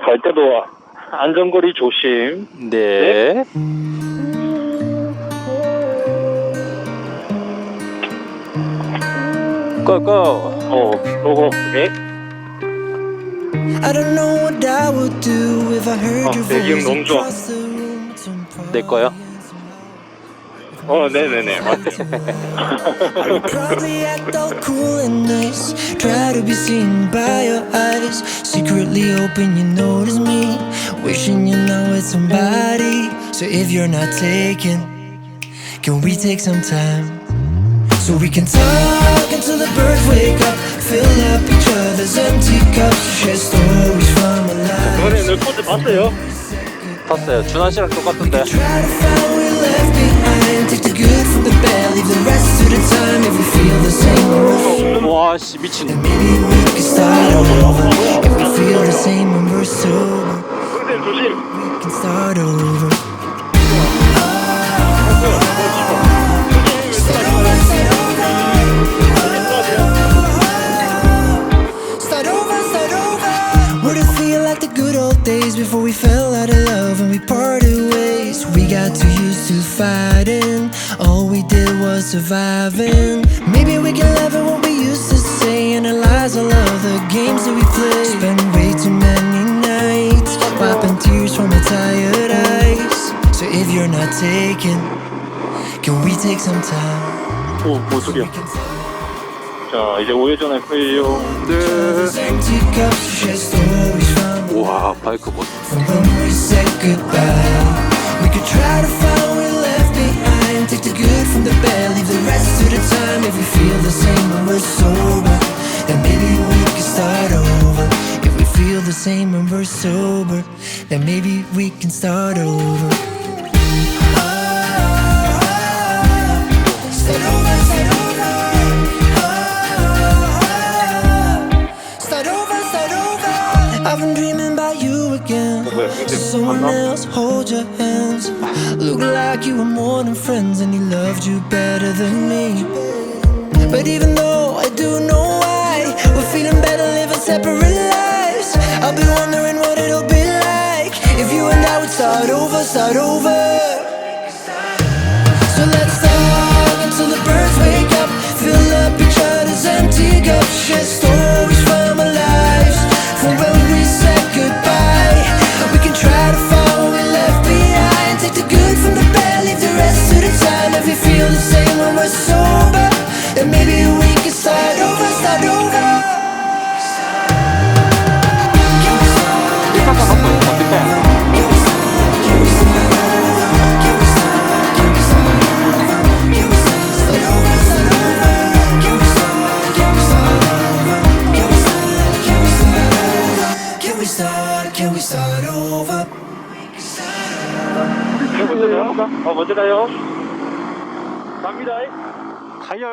갈 때도 안전거리 조심. 네. 고고. 로고. 네. 배기음 너무 좋아. 내 거요? 네네네. 맞아요. Probably act all cool and nice. Try to be seen by your eyes. Secretly hoping you notice me. Wishing you know it's somebody. So if you're not taken, can we take some time? So we can talk until the birds wake up. Fill up each other's empty cups. Share stories from our lives. 이번에 내 콘트 봤어요? 봤어요. 준환 씨랑 똑같은데. Try to find what we left behind. Take the good from the bad. Leave the rest to the time. If we feel the same. 와, 씨, 미친. Maybe we can start over. If we feel the same when we're sober. 근데 조심. We can start over. Days before we fell out of love and we parted ways. We got too used to fighting. All we did was surviving. Maybe we can laugh at what we used to say, analyze all of the games that we played. Spent way too many nights wiping tears from my tired eyes. So if you're not taken, can we take some time? 뭐 소리야? 자, 이제 우회전 할 거예요. Empty cups to share stories from. 우와, 바이크 뭐. From when we said goodbye, we could try to find what we left behind. Take the good from the bad, leave the rest to the time. If we feel the same when we're sober, then maybe we can start over. If we feel the same when we're sober, then maybe we can start over. Start over, start over. Start over, start over. I've been dreaming about you again. Someone else hold your hands. Look like you were more than friends and he loved you better than me. But even though I do know why, we're feeling better living separate lives. I'll be wondering what it'll be like if you and I would start over, start over. So let's talk until the birds wake up. Fill up each other's empty cups. Share stories from our lives, from when we said goodbye. We can try to find what we left behind. Take the good from the bad, leave the rest to the time. If we feel the same when we're sober, then maybe we can start over, start over. Can we start? Can we start? Can we start? Can we start? Can we start? Can we start? Can we start over, start over? Can we start? Can we start over? Can we start? Can we start over? Can we start? Can we start over? 먼저 가요? 먼저 가요. 갑니다. 가요.